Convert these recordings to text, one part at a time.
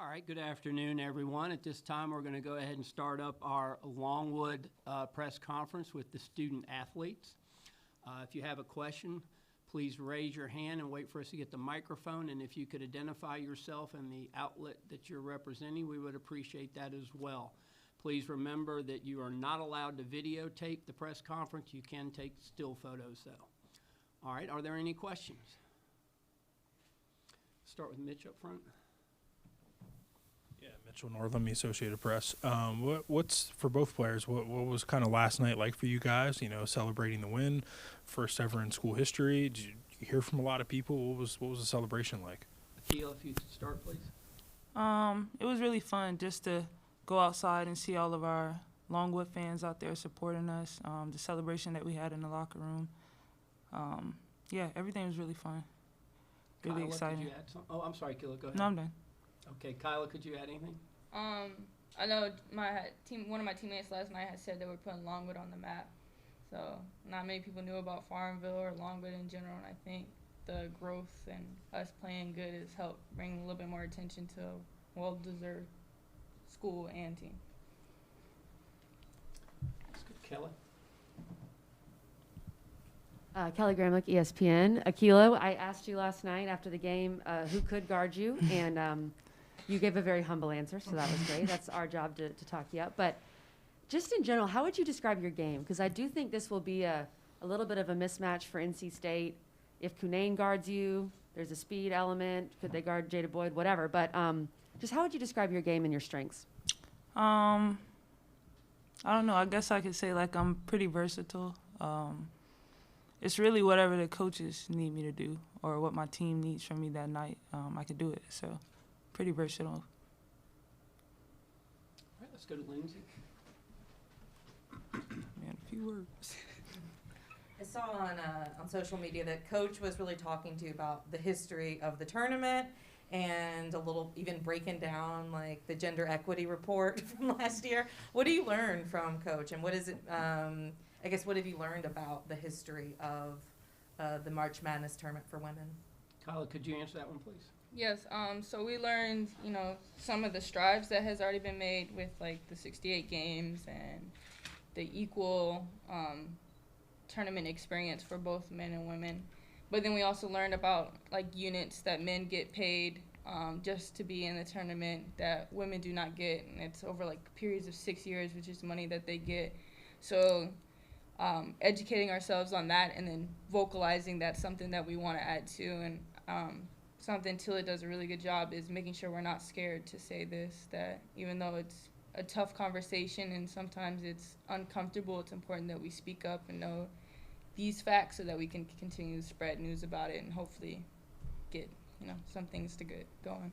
All right, good afternoon, everyone. At this time, we're going to go ahead and start up our Longwood press conference with the student athletes. If you have a question, please raise your hand and wait for us to get the microphone. And if you could identify yourself and the outlet that you're representing, we would appreciate that as well. Please remember that you are not allowed to videotape the press conference. You can take still photos, though. All right, are there any questions? Start with Mitch up front. Yeah, Mitchell Northam, the Associated Press. What's for both players? What was kind of last night like for you guys? You know, celebrating the win, first ever in school history. Did you hear from a lot of people? What was the celebration like? Kyla, if you could start, please. It was really fun just to go outside and see all of our Longwood fans out there supporting us. The celebration that we had in the locker room. Yeah, everything was really fun. Really Kyla, exciting. could you add some? Oh, I'm sorry, Kyla, go ahead. No, I'm done. Okay, Kyla, could you add anything? I know one of my teammates last night had said they were putting Longwood on the map. So not many people knew about Farmville or Longwood in general, and I think the growth and us playing good has helped bring a little bit more attention to a well-deserved school and team. That's good. Kelly? Kelly Gramlich, ESPN. Akilo, I asked you last night after the game who could guard you, and you gave a very humble answer, so that was great. That's our job to talk you up. But just in general, how would you describe your game? Because I do think this will be a little bit of a mismatch for NC State. If Cunane guards you, there's a speed element. Could they guard Jada Boyd? Whatever. But just how would you describe your game and your strengths? I don't know. I guess I could say, like, I'm pretty versatile. It's really whatever the coaches need me to do or what my team needs from me that night. I could do it. So pretty versatile. All right, let's go to Lindsay. Man, a few words. I saw on social media that Coach was really talking to you about the history of the tournament and a little even breaking down like the gender equity report from last year. What do you learn from Coach, and what is it? I guess what have you learned about the history of the March Madness tournament for women? Kyla, could you answer that one, please? Yes, so we learned, some of the strides that has already been made with, like, the 68 games and the equal tournament experience for both men and women. But then we also learned about, like, units that men get paid just to be in the tournament that women do not get, and it's over, like, periods of 6 years, which is money that they get. So educating ourselves on that and then vocalizing that's something that we want to add to, and something Tilla does a really good job is making sure we're not scared to say this, that even though it's a tough conversation and sometimes it's uncomfortable, it's important that we speak up and know these facts so that we can continue to spread news about it and hopefully get, some things to get going.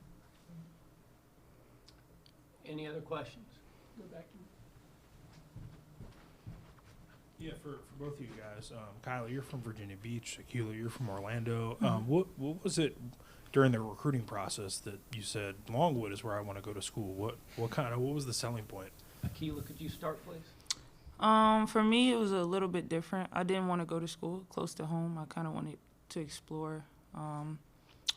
Any other questions? Go back to Yeah, for both of you guys, Kyla, you're from Virginia Beach. Akila, you're from Orlando. What was it during the recruiting process that you said Longwood is where I want to go to school? What was the selling point? Akila, could you start, please? For me, it was a little bit different. I didn't want to go to school close to home. I kind of wanted to explore.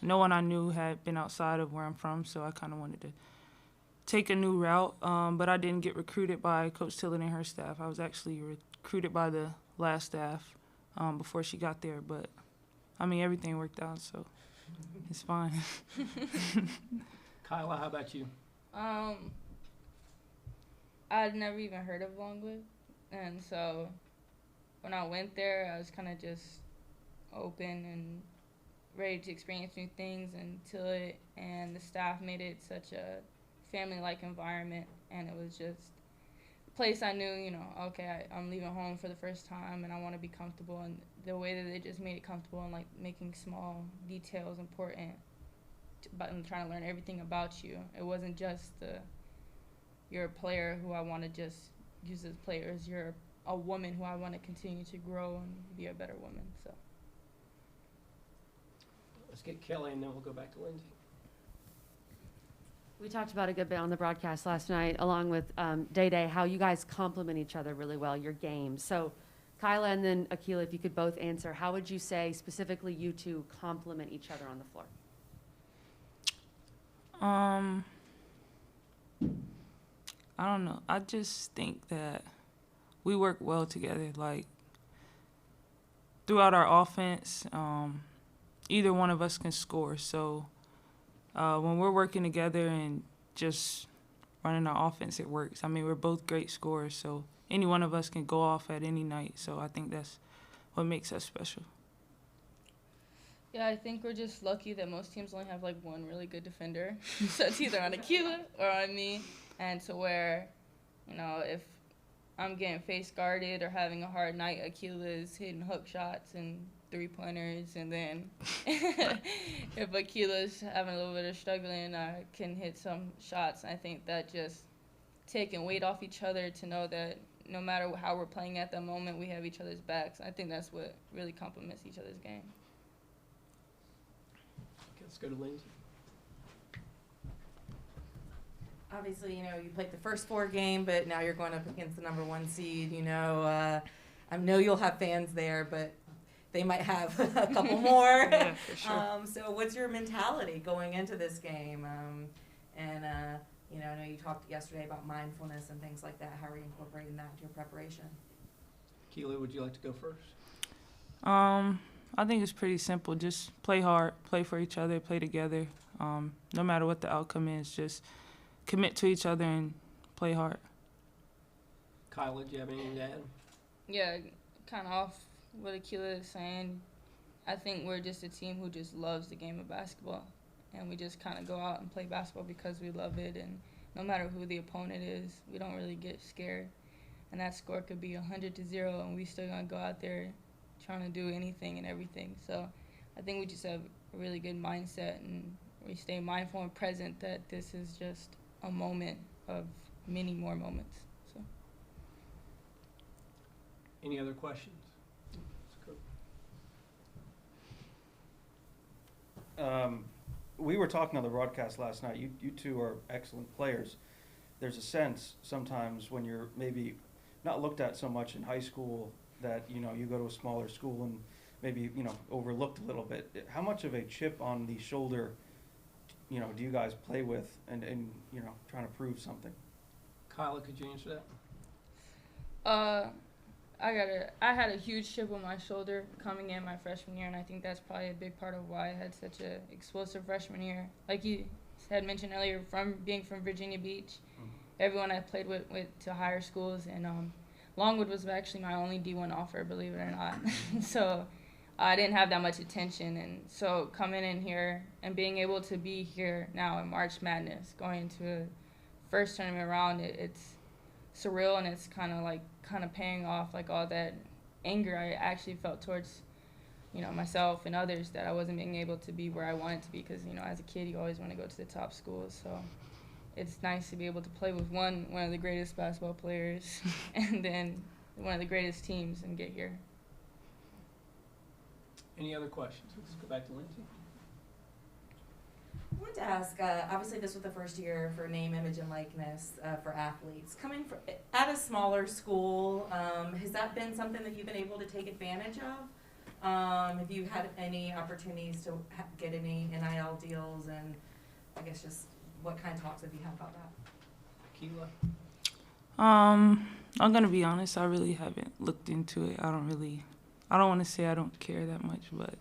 No one I knew had been outside of where I'm from, so I kind of wanted to take a new route. But I didn't get recruited by Coach Tillett and her staff. I was actually recruited by the last staff before she got there. But, everything worked out, so it's fine. Kyla, how about you? I'd never even heard of Longwood, and so when I went there, I was kind of just open and ready to experience new things until it and the staff made it such a family-like environment, and it was just a place I knew, okay, I'm leaving home for the first time, and I want to be comfortable, and the way that they just made it comfortable and, like, making small details important but I'm trying to learn everything about you. It wasn't just you're a player who I want to just use as players. You're a woman who I want to continue to grow and be a better woman. So let's get Kelly, and then we'll go back to Lindsay. We talked about a good bit on the broadcast last night, along with Day Day, how you guys complement each other really well, your games. So Kyla and then Akila, if you could both answer, how would you say specifically you two complement each other on the floor? I don't know. I just think that we work well together. Like, throughout our offense, either one of us can score. So when we're working together and just running our offense, it works. I mean, we're both great scorers, so any one of us can go off at any night. So I think that's what makes us special. Yeah, I think we're just lucky that most teams only have like one really good defender. So it's either on Kyla or on me. And to where, you know, if I'm getting face guarded or having a hard night, Kyla's hitting hook shots and 3-pointers. And then if Kyla's having a little bit of struggling, I can hit some shots. I think that just taking weight off each other to know that no matter how we're playing at that moment, we have each other's backs. I think that's what really complements each other's game. Let's go to Lindsay. Obviously, you know, you played the first 4 game, but now you're going up against the number 1 seed. You know, I know you'll have fans there, but they might have a couple more. Yeah, for sure. So what's your mentality going into this game? You know, I know you talked yesterday about mindfulness and things like that. How are you incorporating that into your preparation? Kyla, would you like to go first? I think it's pretty simple. Just play hard, play for each other, play together. No matter what the outcome is, just commit to each other and play hard. Kyla, do you have anything to add? Yeah, kind of off what Kyla is saying. I think we're just a team who just loves the game of basketball. And we just kind of go out and play basketball because we love it. And no matter who the opponent is, we don't really get scared. And that score could be 100-0, and we still going to go out there trying to do anything and everything. So I think we just have a really good mindset, and we stay mindful and present that this is just a moment of many more moments. So. Any other questions? We were talking on the broadcast last night. You two are excellent players. There's a sense sometimes when you're maybe not looked at so much in high school that, you know, you go to a smaller school and maybe, you know, overlooked a little bit. How much of a chip on the shoulder, you know, do you guys play with and you know, trying to prove something? Kyla, could you answer that? I had a huge chip on my shoulder coming in my freshman year, and I think that's probably a big part of why I had such an explosive freshman year. Like you had mentioned earlier, being from Virginia Beach, everyone I played with went to higher schools, and Longwood was actually my only D1 offer, believe it or not. So I didn't have that much attention, and so coming in here and being able to be here now in March Madness, going to a first tournament round, it's surreal, and it's kind of paying off like all that anger I actually felt towards, you know, myself and others that I wasn't being able to be where I wanted to be, because, you know, as a kid you always want to go to the top schools. So it's nice to be able to play with one of the greatest basketball players and then one of the greatest teams and get here. Any other questions? Let's go back to Lindsay. I wanted to ask, obviously this was the first year for name, image, and likeness for athletes. Coming from, at a smaller school, has that been something that you've been able to take advantage of? Have you had any opportunities to get any NIL deals, and I guess just what kind of talks have you had about that? Kyla? I'm going to be honest, I really haven't looked into it. I don't want to say I don't care that much, but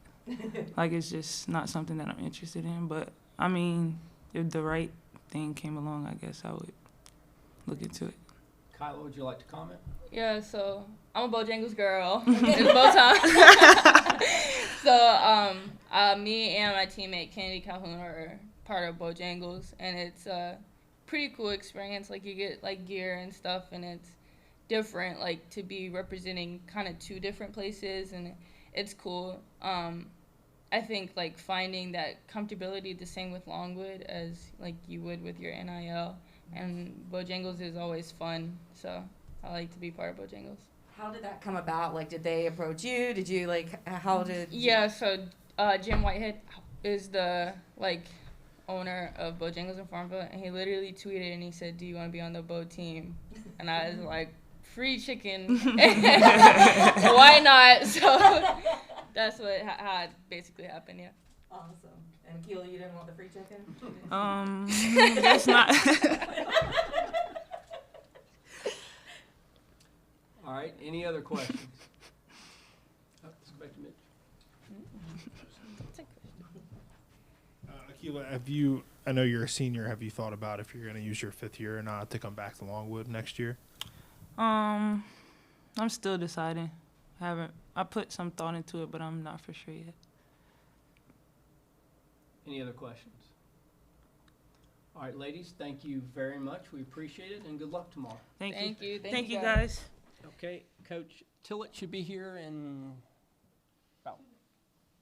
like it's just not something that I'm interested in. But I mean, if the right thing came along, I guess I would look into it. Kyla, would you like to comment? Yeah, so I'm a Bojangles girl. It's bow time. So me and my teammate Kennedy Calhoun are part of Bojangles, and it's a pretty cool experience. Like, you get like gear and stuff, and it's different, like to be representing kind of 2 different places, and it's cool. I think like finding that comfortability the same with Longwood as like you would with your NIL, and Bojangles is always fun, so I like to be part of Bojangles. How did that come about? Like, did they approach you? Did you like? How did? Yeah, so Jim Whitehead is the like owner of Bojangles in Farmville, and he literally tweeted and he said, "Do you want to be on the Bo team?" And I was like, "Free chicken, why not?" So that's how it basically happened. Yeah. Awesome. And Kyla, you didn't want the free chicken? That's not. Any other questions? Let's go back to Mitch. Akila, I know you're a senior. Have you thought about if you're going to use your 5th year or not to come back to Longwood next year? I'm still deciding. I put some thought into it, but I'm not for sure yet. Any other questions? All right, ladies, thank you very much. We appreciate it, and good luck tomorrow. Thank you. Thank you. Thank you, guys. Okay, Coach Tillett should be here in about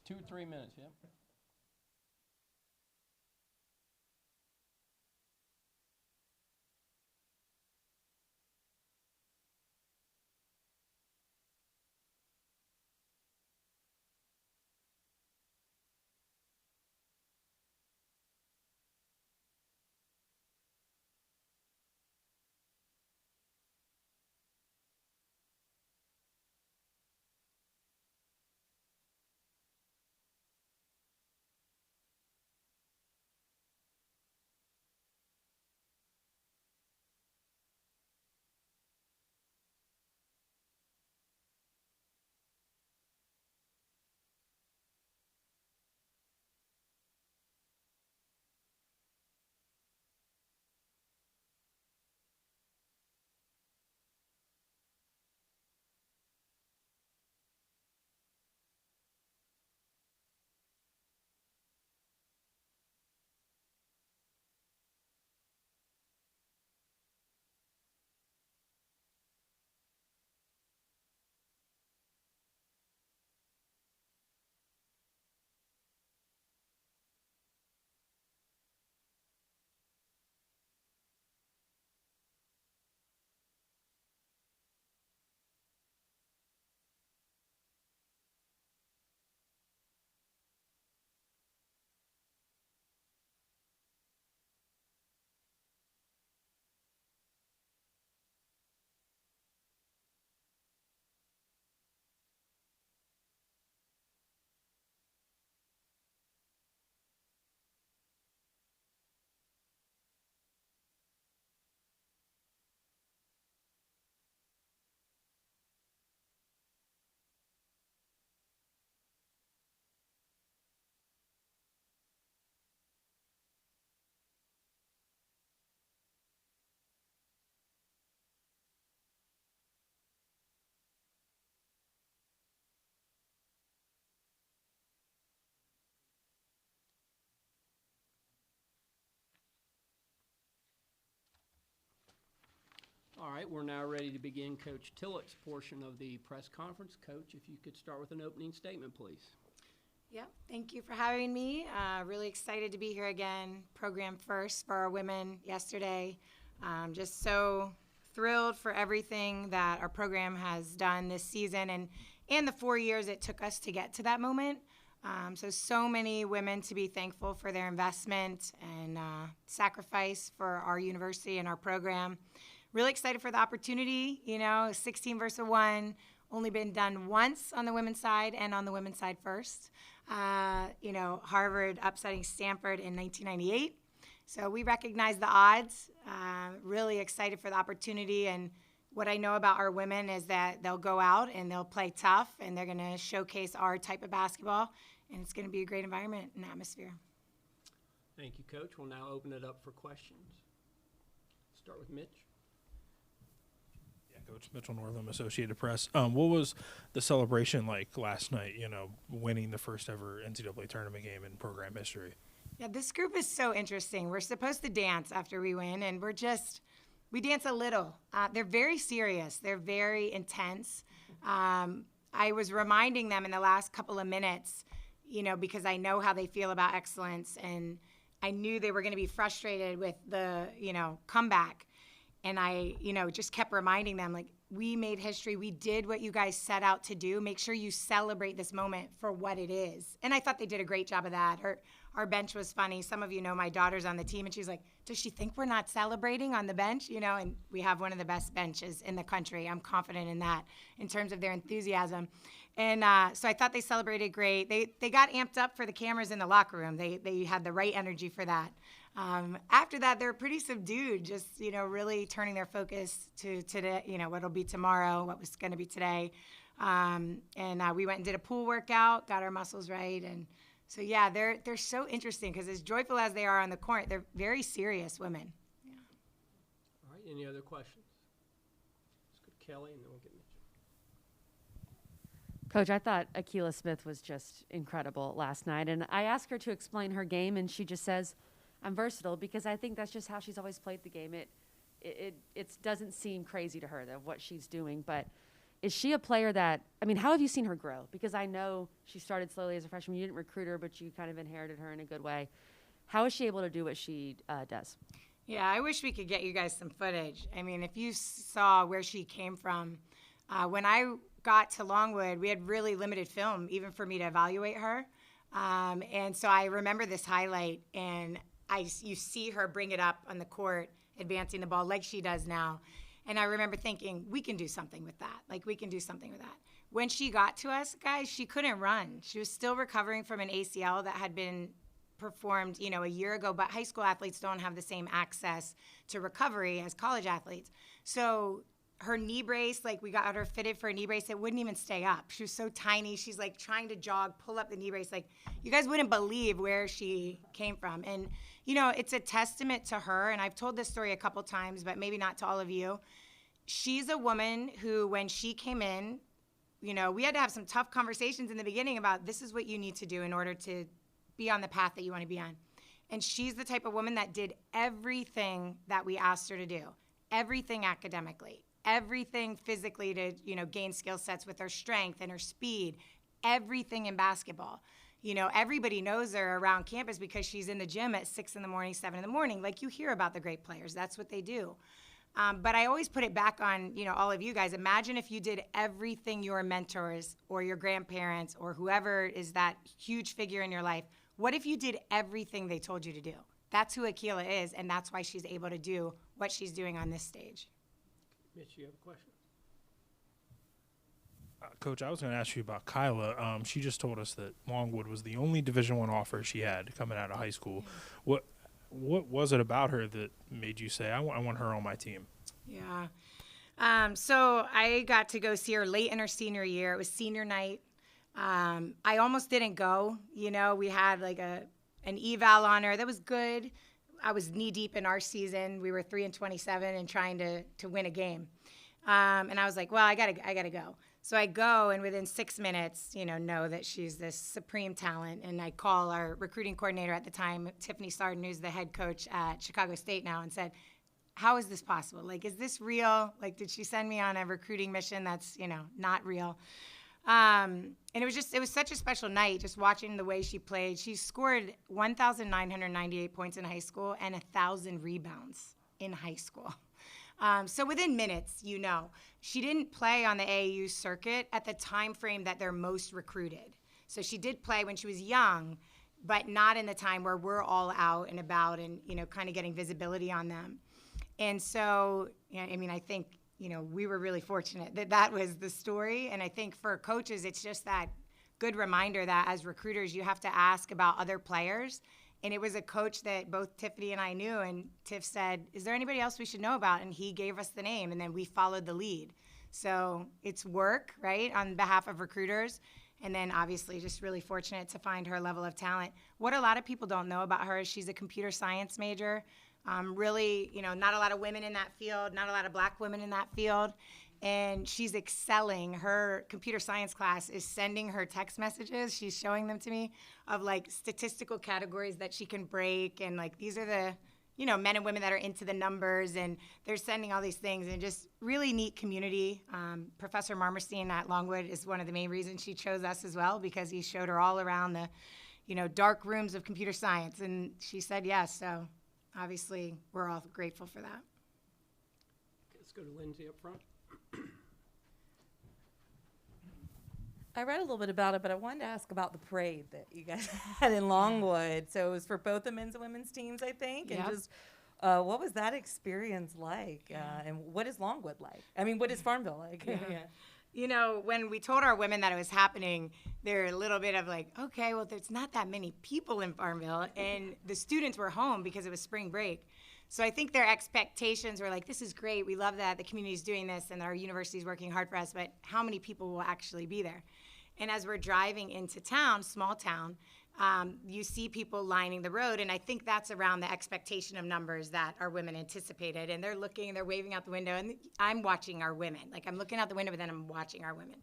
2 or 3 minutes, yeah? All right, we're now ready to begin Coach Tillett's portion of the press conference. Coach, if you could start with an opening statement, please. Yep, thank you for having me. Really excited to be here again. Program first for our women yesterday. Just so thrilled for everything that our program has done this season and the 4 years it took us to get to that moment. So many women to be thankful for their investment and sacrifice for our university and our program. Really excited for the opportunity, 16 versus 1, only been done once on the women's side and on the women's side first. Harvard upsetting Stanford in 1998. So we recognize the odds, really excited for the opportunity. And what I know about our women is that they'll go out and they'll play tough and they're going to showcase our type of basketball. And it's going to be a great environment and atmosphere. Thank you, Coach. We'll now open it up for questions. Start with Mitch. Coach Mitchell Northam, Associated Press. What was the celebration like last night, winning the first ever NCAA tournament game in program history? Yeah, this group is so interesting. We're supposed to dance after we win, and we dance a little. They're very serious. They're very intense. I was reminding them in the last couple of minutes, because I know how they feel about excellence, and I knew they were going to be frustrated with the, comeback. And I, just kept reminding them, we made history. We did what you guys set out to do. Make sure you celebrate this moment for what it is. And I thought they did a great job of that. Our bench was funny. Some of you know my daughter's on the team, and she's like, does she think we're not celebrating on the bench? And we have one of the best benches in the country. I'm confident in that in terms of their enthusiasm. And so I thought they celebrated great. They got amped up for the cameras in the locker room. They had the right energy for that. After that, they're pretty subdued, just, really turning their focus to today, what'll be tomorrow, what was going to be today. And we went and did a pool workout, got our muscles right. And so, yeah, they're so interesting because as joyful as they are on the court, they're very serious women. Yeah. All right, any other questions? Let's go to Kelly and then we'll get Mitch. Coach, I thought Kyla Smith was just incredible last night. And I asked her to explain her game, and she just says, I'm versatile, because I think that's just how she's always played the game. It doesn't seem crazy to her, though, what she's doing. But is she a player that, how have you seen her grow? Because I know she started slowly as a freshman. You didn't recruit her, but you kind of inherited her in a good way. How is she able to do what she does? Yeah, I wish we could get you guys some footage. If you saw where she came from, when I got to Longwood, we had really limited film, even for me to evaluate her. And so I remember this highlight, and you see her bring it up on the court, advancing the ball like she does now. And I remember thinking, we can do something with that. We can do something with that. When she got to us, guys, she couldn't run. She was still recovering from an ACL that had been performed, a year ago. But high school athletes don't have the same access to recovery as college athletes. So her knee brace, we got her fitted for a knee brace. It wouldn't even stay up. She was so tiny. She's trying to jog, pull up the knee brace. You guys wouldn't believe where she came from. And, it's a testament to her. And I've told this story a couple times, but maybe not to all of you. She's a woman who, when she came in, we had to have some tough conversations in the beginning about this is what you need to do in order to be on the path that you want to be on. And she's the type of woman that did everything that we asked her to do, everything academically, everything physically to, gain skill sets with her strength and her speed, everything in basketball. Everybody knows her around campus because she's in the gym at 6 in the morning, 7 in the morning. You hear about the great players. That's what they do. But I always put it back on, all of you guys. Imagine if you did everything your mentors or your grandparents or whoever is that huge figure in your life. What if you did everything they told you to do? That's who Kyla is, and that's why she's able to do what she's doing on this stage. Mitch, you have a question? Coach, I was going to ask you about Kyla. She just told us that Longwood was the only Division I offer she had coming out of high school. What was it about her that made you say, I want her on my team? Yeah. So I got to go see her late in her senior year. It was senior night. I almost didn't go. We had an eval on her that was good. I was knee deep in our season. We were 3-27 and trying to win a game. And I was like, well, I gotta go. So I go, and within 6 minutes, know that she's this supreme talent. And I call our recruiting coordinator at the time, Tiffany Sarden, who's the head coach at Chicago State now, and said, how is this possible? Is this real? Did she send me on a recruiting mission that's, not real? And it was such a special night just watching the way she played. She scored 1,998 points in high school and 1,000 rebounds in high school. So within minutes, she didn't play on the AAU circuit at the time frame that they're most recruited. So she did play when she was young, but not in the time where we're all out and about and, kind of getting visibility on them. And so, I think, we were really fortunate that was the story. And I think for coaches, it's just that good reminder that as recruiters, you have to ask about other players. And it was a coach that both Tiffany and I knew, and Tiff said, is there anybody else we should know about? And he gave us the name, and then we followed the lead. So it's work, right, on behalf of recruiters. And then obviously just really fortunate to find her level of talent. What a lot of people don't know about her is she's a computer science major. Really, not a lot of women in that field, not a lot of black women in that field. And she's excelling. Her computer science class is sending her text messages. She's showing them to me of statistical categories that she can break. And these are the, men and women that are into the numbers, and they're sending all these things, and just really neat community. Professor Marmerstein at Longwood is one of the main reasons she chose us as well, because he showed her all around the, dark rooms of computer science. And she said yes. So obviously we're all grateful for that. Let's go to Lindsay up front. I read a little bit about it, but I wanted to ask about the parade that you guys had in Longwood. So it was for both the men's and women's teams, I think. And just what was that experience like? And what is Longwood like? What is Farmville like? you know, when we told our women that it was happening, they're a little bit of like, okay, well, there's not that many people in Farmville, and the students were home because it was spring break. So I think their expectations were like, this is great, we love that the community's doing this and our university's working hard for us, but how many people will actually be there? And as we're driving into town, small town, you see people lining the road, and I think that's around the expectation of numbers that our women anticipated. And they're looking, they're waving out the window, and I'm watching our women. Like, I'm looking out the window, but then I'm watching our women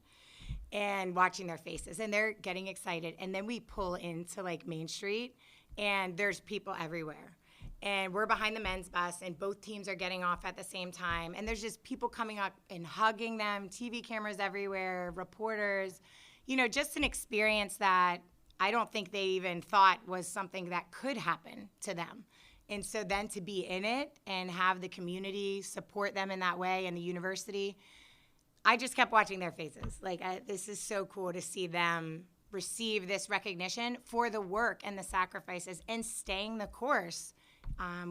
and watching their faces, and they're getting excited. And then we pull into, like, Main Street, and there's people everywhere. And we're behind the men's bus, and both teams are getting off at the same time. And there's just people coming up and hugging them, TV cameras everywhere, reporters. You know, just an experience that I don't think they even thought was something that could happen to them. And so then to be in it and have the community support them in that way and the university, I just kept watching their faces. Like, this is so cool to see them receive this recognition for the work and the sacrifices and staying the course,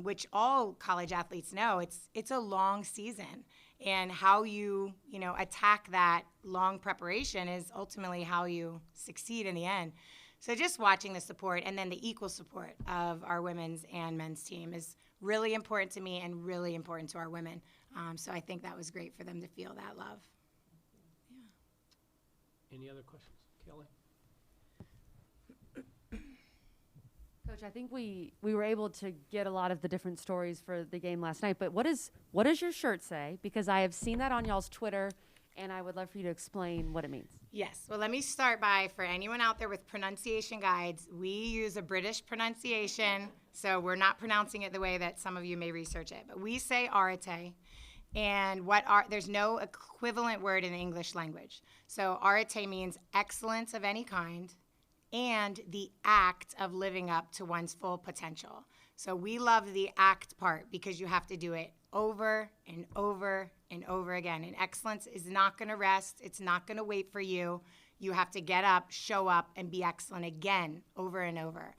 which all college athletes know. It's a long season. And how you attack that long preparation is ultimately how you succeed in the end. So just watching the support and then the equal support of our women's and men's team is really important to me and really important to our women. So I think that was great for them to feel that love. Yeah. Any other questions? Kelly? Coach, I think we were able to get a lot of the different stories for the game last night, but what does your shirt say? Because I have seen that on y'all's Twitter, and I would love for you to explain what it means. Yes. Well, let me start by, for anyone out there with pronunciation guides, we use a British pronunciation, so we're not pronouncing it the way that some of you may research it. But we say arete, and there's no equivalent word in the English language. So arete means excellence of any kind and the act of living up to one's full potential. So we love the act part because you have to do it over and over and over again. And excellence is not going to rest. It's not going to wait for you. You have to get up, show up, and be excellent again, over and over.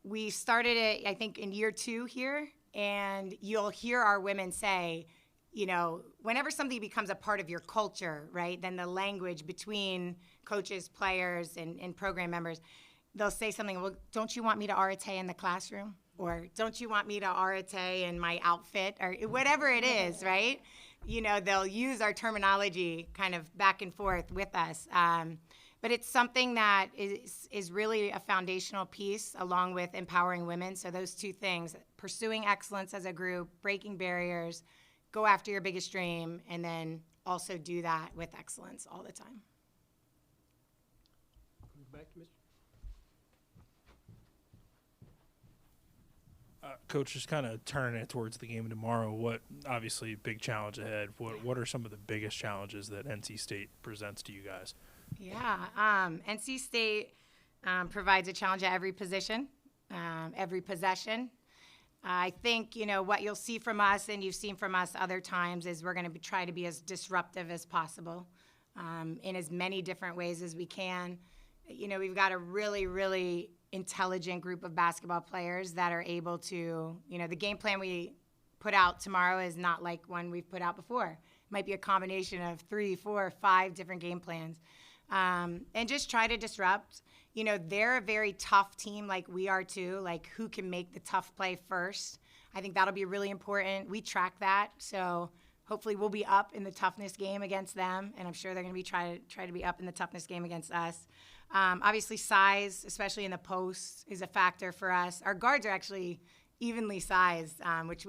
We started it, I think, in year 2 here, and you'll hear our women say, you know, whenever something becomes a part of your culture, right, then the language between coaches, players, and program members, they'll say something, well, don't you want me to arete in the classroom? Or don't you want me to arete in my outfit? Or whatever it is, right? You know, they'll use our terminology kind of back and forth with us. But it's something that is really a foundational piece along with empowering women. So those two things, pursuing excellence as a group, breaking barriers, go after your biggest dream, and then also do that with excellence all the time. Back to Mr. Coach, just kind of turning it towards the game tomorrow, what, obviously, big challenge ahead. What are some of the biggest challenges that NC State presents to you guys? Yeah, NC State provides a challenge at every position, every possession. I think, you know, what you'll see from us, and you've seen from us other times, is we're going to try to be as disruptive as possible in as many different ways as we can. You know, we've got a really, really intelligent group of basketball players that are able to, you know, the game plan we put out tomorrow is not like one we've put out before. It might be a combination of 3, 4, 5 different game plans. And just try to disrupt. You know, they're a very tough team like we are too, like who can make the tough play first. I think that'll be really important. We track that, so hopefully we'll be up in the toughness game against them, and I'm sure they're going to be try to be up in the toughness game against us. Obviously size, especially in the post, is a factor for us. Our guards are actually evenly sized, which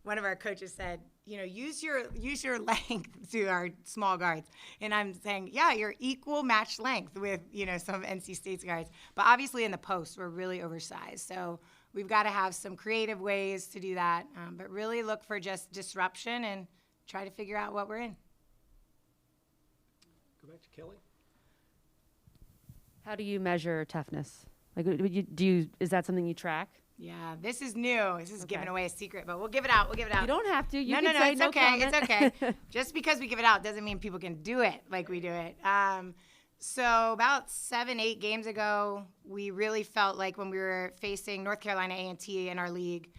one of our coaches said, you know, use your length to our small guards. And I'm saying, yeah, you're equal match length with, you know, some of NC State's guards. But obviously in the post, we're really oversized. So we've got to have some creative ways to do that. But really look for just disruption and try to figure out what we're in. Go back to Kelly. How do you measure toughness? Like, is that something you track? Yeah, this is new. This is Okay. giving away a secret, but we'll give it out. You don't have to. You No, can say it's no okay. comment. It's okay. Just because we give it out doesn't mean people can do it like we do it. So about 7, 8 games ago, we really felt like when we were facing North Carolina A&T in our league,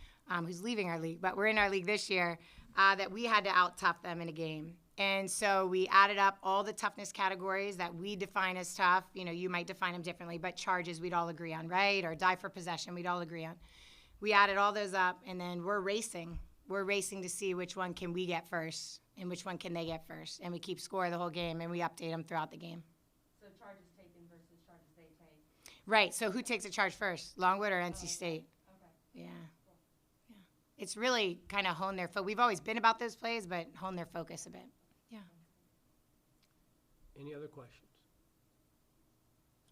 who's leaving our league, but we're in our league this year, that we had to out-tough them in a game. And so we added up all the toughness categories that we define as tough. You know, you might define them differently, but charges we'd all agree on, right? Or die for possession we'd all agree on. We added all those up, and then we're racing. We're racing to see which one can we get first and which one can they get first. And we keep score the whole game, and we update them throughout the game. So charges taken versus charges they take. Right, so who takes a charge first, Longwood or NC State? Okay. Yeah. Yeah. It's really kind of honed their we've always been about those plays, but honed their focus a bit. Yeah. Any other questions?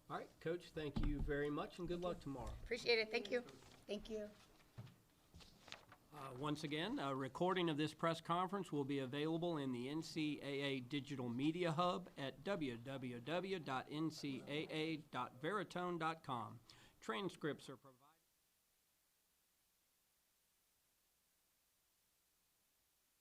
All right, Coach, thank you very much, and good luck tomorrow. Appreciate it. Thank you. Thank you. Once again, a recording of this press conference will be available in the NCAA Digital Media Hub at www.ncaa.veritone.com. Transcripts are provided.